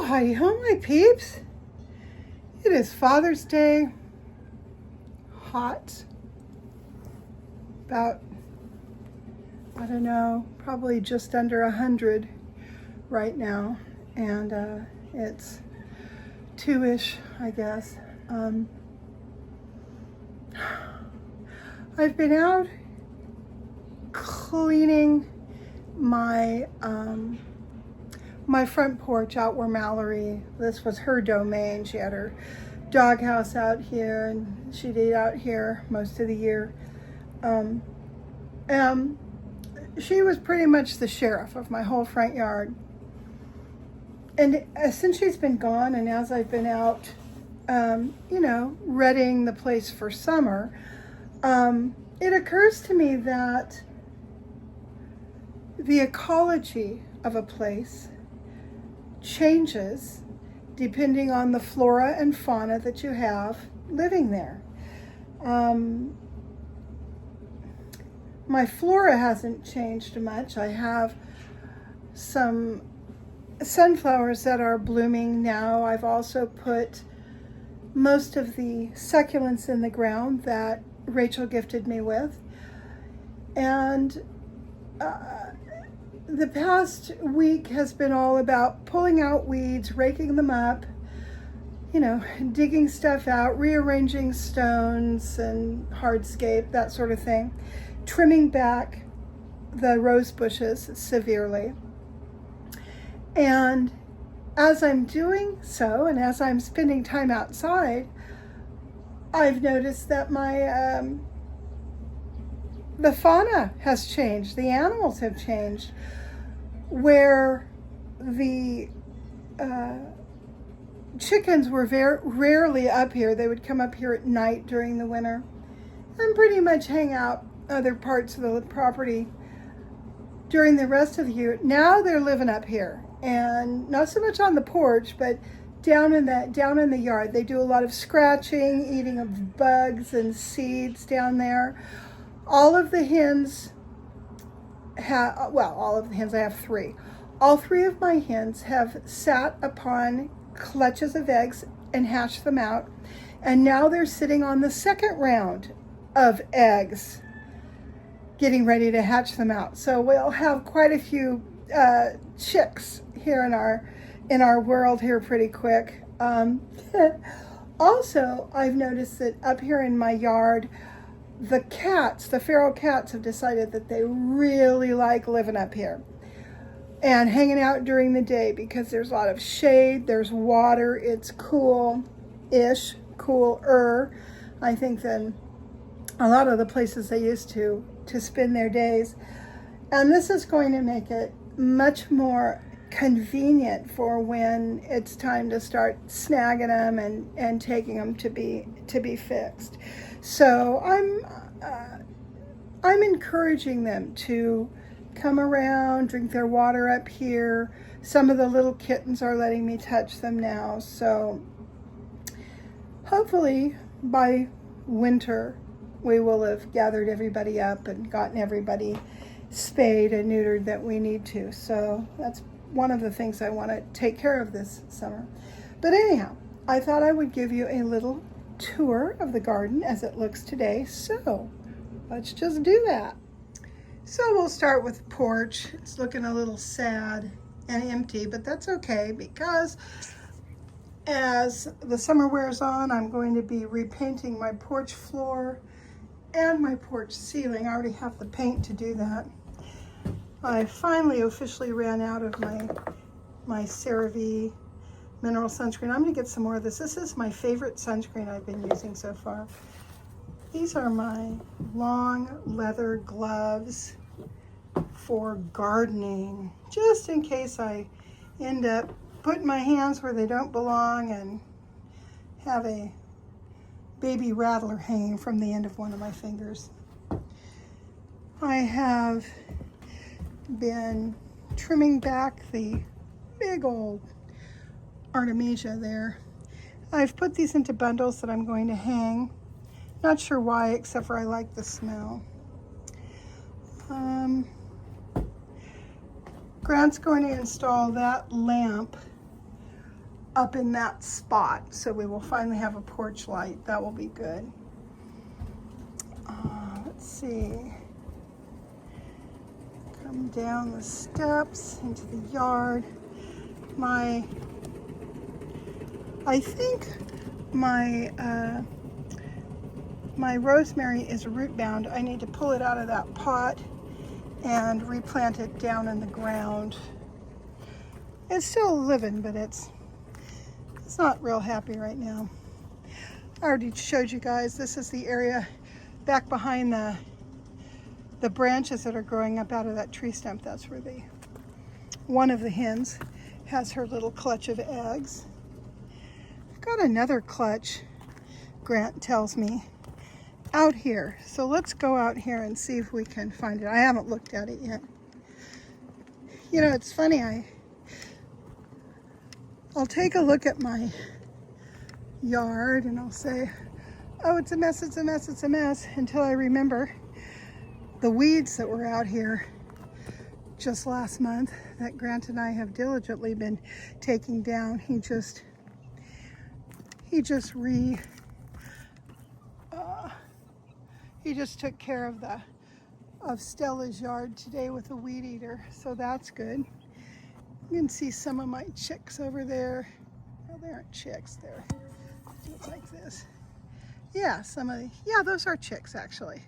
Heidi home, my peeps. It is Father's Day. Hot. About, I don't know, probably just under 100 right now. And it's 2-ish, I guess. I've been out cleaning my my front porch out where Mallory, this was her domain. She had her doghouse out here and she'd eat out here most of the year. She was pretty much the sheriff of my whole front yard. And since she's been gone and as I've been out, readying the place for summer, it occurs to me that the ecology of a place changes depending on the flora and fauna that you have living there. My flora hasn't changed much. I have some sunflowers that are blooming now. I've also put most of the succulents in the ground that Rachel gifted me with. And the past week has been all about pulling out weeds, raking them up, digging stuff out, rearranging stones and hardscape, that sort of thing, trimming back the rose bushes severely. And as I'm doing so, and as I'm spending time outside, I've noticed that the fauna has changed. The animals have changed. Where the chickens were very rarely up here. They would come up here at night during the winter and pretty much hang out other parts of the property during the rest of the year. Now they're living up here, and not so much on the porch, but down in the yard. They do a lot of scratching, eating of bugs and seeds down there. All of the hens I have 3. All 3 of my hens have sat upon clutches of eggs and hatched them out. And now they're sitting on the second round of eggs, getting ready to hatch them out. So we'll have quite a few chicks here in our world here pretty quick. Also, I've noticed that up here in my yard, the feral cats have decided that they really like living up here and hanging out during the day because there's a lot of shade, there's water, it's cool-ish, cooler, I think, than a lot of the places they used to spend their days. And this is going to make it much more convenient for when it's time to start snagging them and taking them to be fixed. So I'm encouraging them to come around, drink their water up here. Some of the little kittens are letting me touch them now. So hopefully by winter we will have gathered everybody up and gotten everybody spayed and neutered that we need to. So that's one of the things I want to take care of this summer. But anyhow, I thought I would give you a little tour of the garden as it looks today. So let's just do that. So we'll start with the porch. It's looking a little sad and empty, but that's okay because as the summer wears on, I'm going to be repainting my porch floor and my porch ceiling. I already have the paint to do that. I finally officially ran out of my CeraVe mineral sunscreen. I'm going to get some more of this. This is my favorite sunscreen I've been using so far. These are my long leather gloves for gardening, just in case I end up putting my hands where they don't belong and have a baby rattler hanging from the end of one of my fingers. I have been trimming back the big old Artemisia there. I've put these into bundles that I'm going to hang. Not sure why, except for I like the smell. Grant's going to install that lamp up in that spot. So we will finally have a porch light. That will be good. Let's see. Come down the steps into the yard. I think my rosemary is root bound. I need to pull it out of that pot and replant it down in the ground. It's still living, but it's not real happy right now. I already showed you guys, this is the area back behind the branches that are growing up out of that tree stump. That's where one of the hens has her little clutch of eggs. I've got another clutch, Grant tells me, out here. So let's go out here and see if we can find it. I haven't looked at it yet. You know, it's funny, I'll take a look at my yard and I'll say, oh, it's a mess, it's a mess, it's a mess, until I remember the weeds that were out here just last month that Grant and I have diligently been taking down. He just took care of Stella's yard today with a weed eater, so that's good. You can see some of my chicks over there. Well, they aren't chicks, they're just like this. Yeah, those are chicks actually.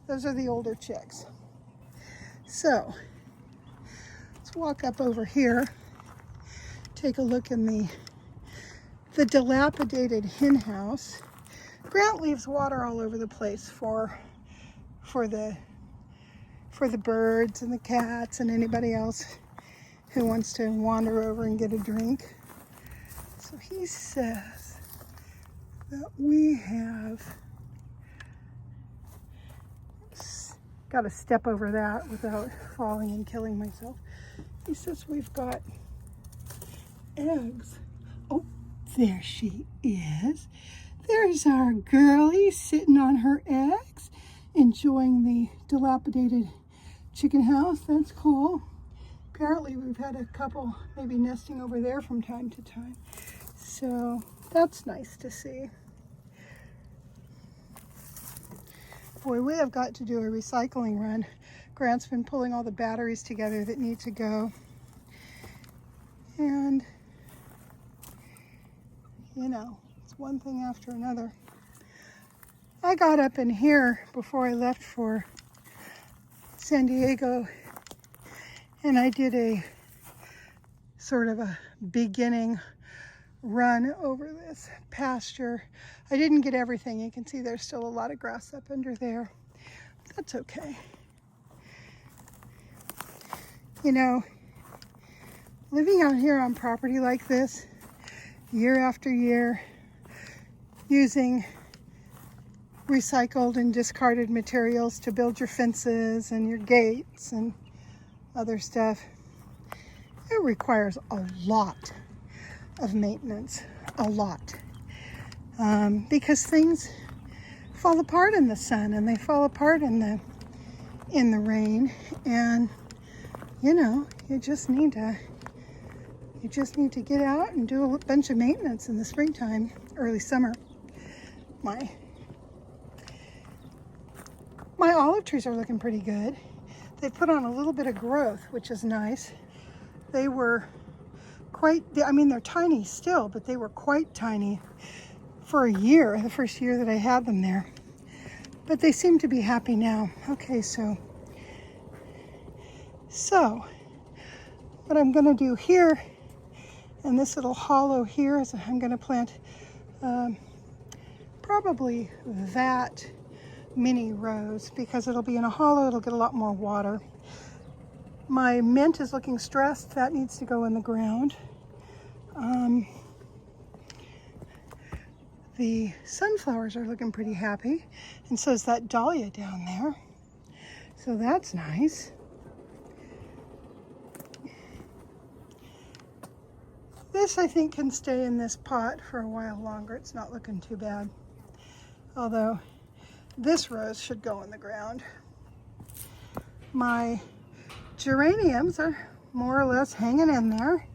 Those are the older chicks. So let's walk up over here, take a look in the dilapidated hen house. Grant leaves water all over the place for the birds and the cats and anybody else who wants to wander over and get a drink. So he says that we have, got to step over that without falling and killing myself. He says we've got eggs. Oh, there she is. There's our girlie sitting on her eggs, enjoying the dilapidated chicken house. That's cool. Apparently we've had a couple maybe nesting over there from time to time. So that's nice to see. Boy, we have got to do a recycling run. Grant's been pulling all the batteries together that need to go. And, you know, it's one thing after another. I got up in here before I left for San Diego, and I did a sort of a beginning run over this pasture. I didn't get everything. You can see there's still a lot of grass up under there. That's okay. You know, living out here on property like this, year after year, using recycled and discarded materials to build your fences and your gates and other stuff, it requires a lot of maintenance, a lot, because things fall apart in the sun and they fall apart in the rain, and you know, you just need to get out and do a bunch of maintenance in the springtime, early summer. My olive trees are looking pretty good. They put on a little bit of growth, which is nice. They were they're tiny still, but they were quite tiny for a year, the first year that I had them there. But they seem to be happy now. Okay, so what I'm gonna do here in this little hollow here is I'm gonna plant probably that mini rose, because it'll be in a hollow, it'll get a lot more water. My mint is looking stressed. That needs to go in the ground. The sunflowers are looking pretty happy, and so is that dahlia down there. So that's nice. This, I think, can stay in this pot for a while longer. It's not looking too bad. Although this rose should go in the ground. My geraniums are more or less hanging in there.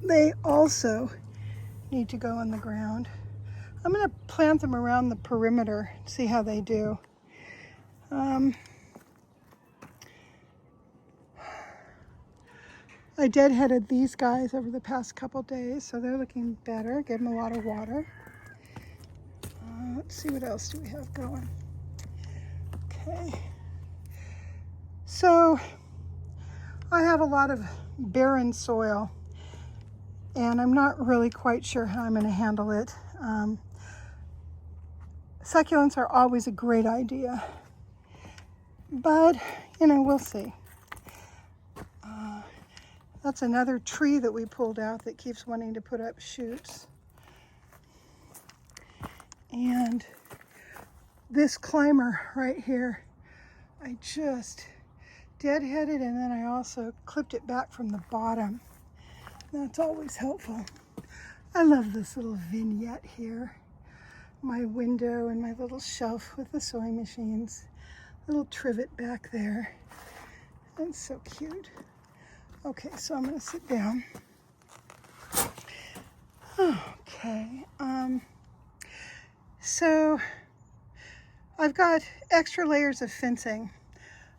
they also need to go in the ground. I'm going to plant them around the perimeter, see how they do. I deadheaded these guys over the past couple days, so they're looking better. Give them a lot of water. Let's see, what else do we have going? Okay. So I have a lot of barren soil, and I'm not really quite sure how I'm going to handle it. Succulents are always a great idea, but, you know, we'll see. That's another tree that we pulled out that keeps wanting to put up shoots. And this climber right here, I just deadheaded, and then I also clipped it back from the bottom. That's always helpful. I love this little vignette here. My window and my little shelf with the sewing machines. Little trivet back there. That's so cute. Okay, so I'm going to sit down. Okay, so I've got extra layers of fencing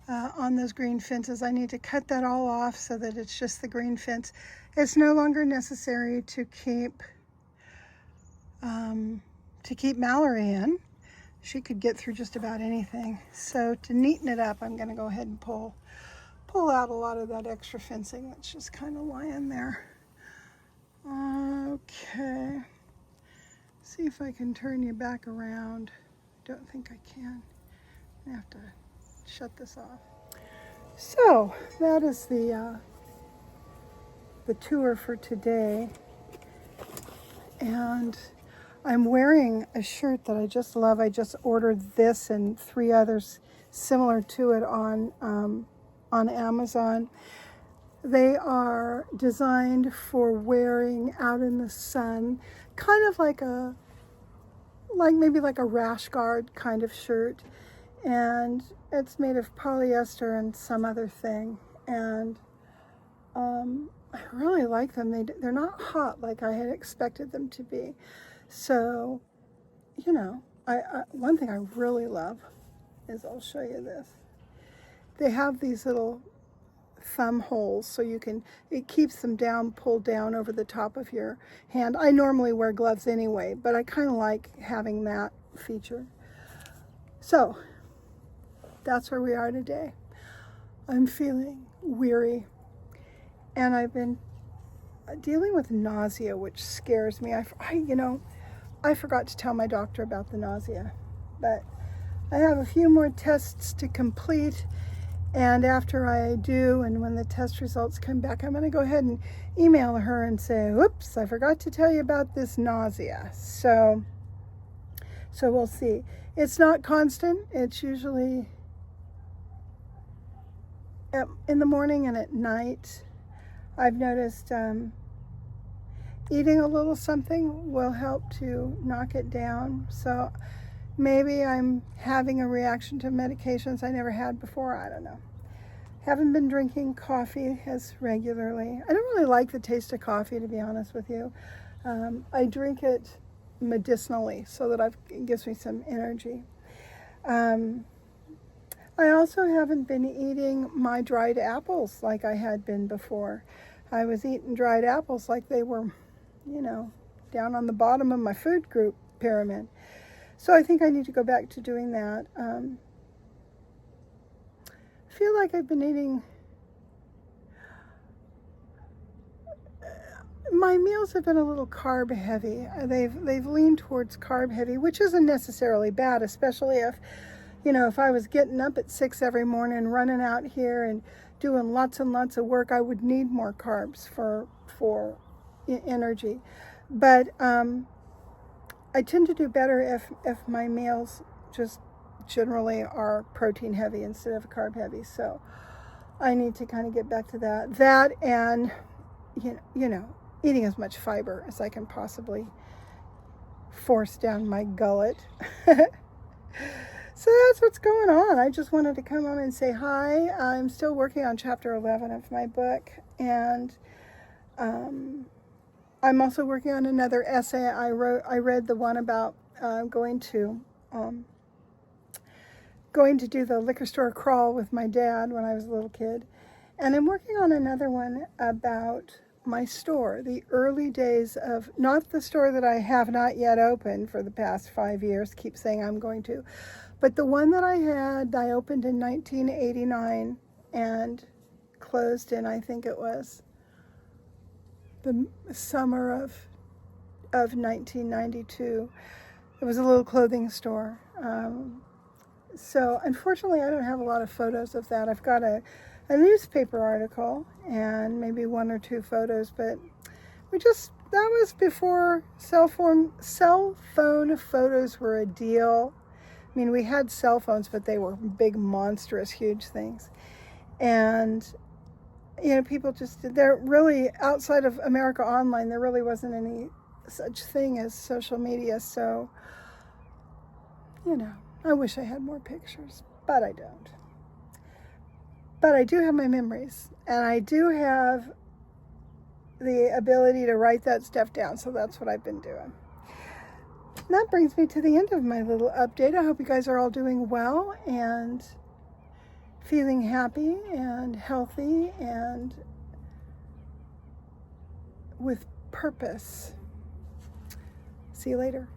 on those green fences. I need to cut that all off so that it's just the green fence. It's no longer necessary to keep Mallory in. She could get through just about anything. So to neaten it up, I'm going to go ahead and pull out a lot of that extra fencing that's just kind of lying there. Okay. See if I can turn you back around. Don't think I can. I have to shut this off. So that is the tour for today. And I'm wearing a shirt that I just love. I just ordered this and 3 others similar to it on Amazon. They are designed for wearing out in the sun, kind of like maybe like a rash guard kind of shirt, and it's made of polyester and some other thing, and I really like them. They're not hot like I had expected them to be. So, you know, one thing I really love is, I'll show you this. They have these little thumb holes so it keeps them pulled down over the top of your hand. I normally wear gloves anyway, but I kind of like having that feature. So that's where we are today. I'm feeling weary, and I've been dealing with nausea, which scares me. I forgot to tell my doctor about the nausea, but I have a few more tests to complete. And after I do, and when the test results come back, I'm going to go ahead and email her and say, whoops, I forgot to tell you about this nausea. So we'll see. It's not constant. It's usually in the morning and at night. I've noticed eating a little something will help to knock it down. So maybe I'm having a reaction to medications I never had before. I don't know. Haven't been drinking coffee as regularly. I don't really like the taste of coffee, to be honest with you. I drink it medicinally so that it gives me some energy. I also haven't been eating my dried apples like I had been before. I was eating dried apples like they were, down on the bottom of my food group pyramid. So I think I need to go back to doing that. I feel like I've been eating, my meals have been a little carb heavy. They've leaned towards carb heavy, which isn't necessarily bad, especially if I was getting up at 6 every morning, running out here and doing lots and lots of work, I would need more carbs for energy. But I tend to do better if my meals just generally are protein heavy instead of carb heavy. So I need to kind of get back to that. That and, eating as much fiber as I can possibly force down my gullet. So that's what's going on. I just wanted to come on and say hi. I'm still working on chapter 11 of my book, and I'm also working on another essay I wrote. I read the one about going to do the liquor store crawl with my dad when I was a little kid. And I'm working on another one about my store, the early days of, not the store that I have not yet opened for the past 5 years, keep saying I'm going to, but the one that I opened in 1989 and closed in, I think it was the summer of 1992. It was a little clothing store. So unfortunately, I don't have a lot of photos of that. I've got a newspaper article and maybe 1 or 2 photos, but that was before cell phone photos were a deal. I mean, we had cell phones, but they were big, monstrous, huge things. And, people they're really, outside of America Online, there really wasn't any such thing as social media. So, I wish I had more pictures, but I don't. But I do have my memories, and I do have the ability to write that stuff down, so that's what I've been doing. And that brings me to the end of my little update. I hope you guys are all doing well and feeling happy and healthy and with purpose. See you later.